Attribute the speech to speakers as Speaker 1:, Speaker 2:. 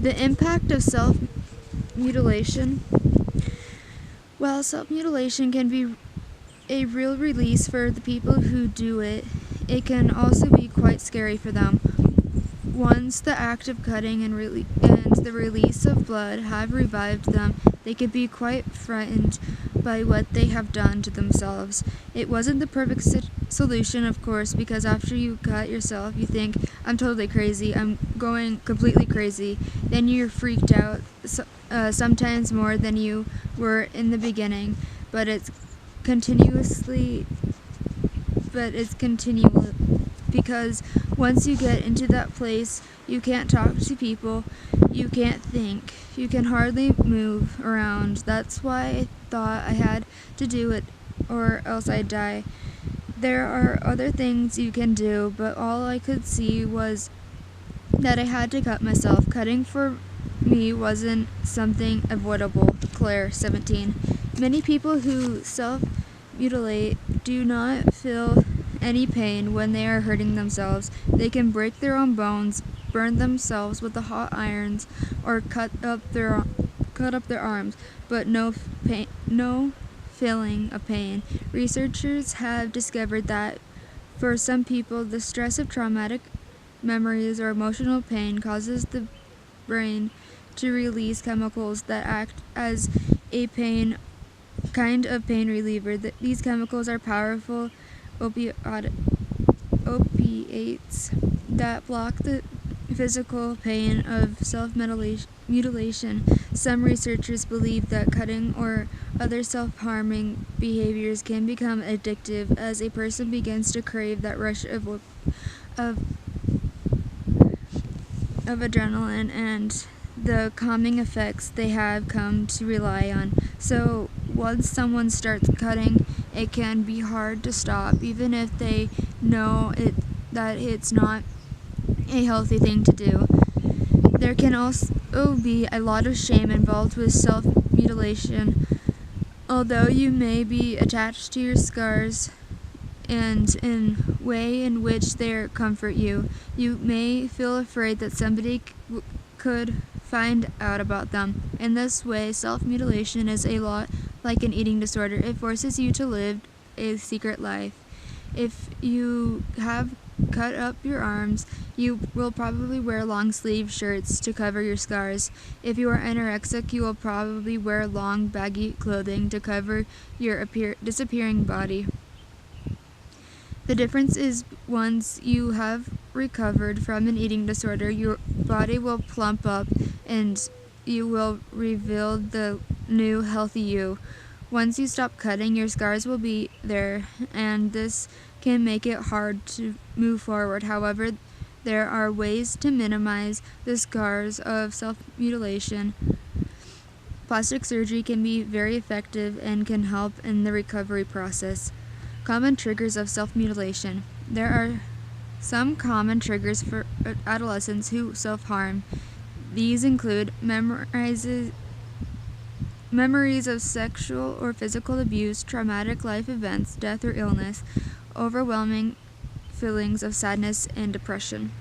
Speaker 1: The impact of self-mutilation. While self-mutilation can be a real release for the people who do it, it can also be quite scary for them. Once the act of cutting and the release of blood have revived them, they can be quite frightened by what they have done to themselves. It wasn't the perfect solution, of course, because after you cut yourself, you think, I'm totally crazy, I'm going completely crazy. Then you're freaked out, sometimes more than you were in the beginning, but it's continual because once you get into that place, you can't talk to people, you can't think, you can hardly move around. That's why I thought I had to do it or else I'd die. There are other things you can do, but all I could see was that I had to cut myself. Cutting for me wasn't something avoidable. Claire, 17. Many people who self-mutilate do not feel any pain when they are hurting themselves. They can break their own bones, burn themselves with the hot irons, or cut up their arms, but no feeling of pain. Researchers have discovered that for some people, the stress of traumatic memories or emotional pain causes the brain to release chemicals that act as a kind of pain reliever. These chemicals are powerful opiates that block the physical pain of self-mutilation. Some researchers believe that cutting or other self-harming behaviors can become addictive as a person begins to crave that rush of adrenaline and the calming effects they have come to rely on. So once someone starts cutting, it can be hard to stop, even if they know that it's not a healthy thing to do. There can also be a lot of shame involved with self-mutilation. Although you may be attached to your scars and in a way in which they comfort you, you may feel afraid that somebody could find out about them. In this way, self-mutilation is a lot like an eating disorder. It forces you to live a secret life. If you have cut up your arms, you will probably wear long-sleeve shirts to cover your scars. If you are anorexic, you will probably wear long, baggy clothing to cover your disappearing body. The difference is once you have recovered from an eating disorder, your body will plump up and you will reveal the new, healthy you. Once you stop cutting, your scars will be there, and this can make it hard to move forward. However, there are ways to minimize the scars of self-mutilation. Plastic surgery can be very effective and can help in the recovery process. Common triggers of self-mutilation. There are some common triggers for adolescents who self-harm. These include memories of sexual or physical abuse, traumatic life events, death or illness, overwhelming feelings of sadness and depression.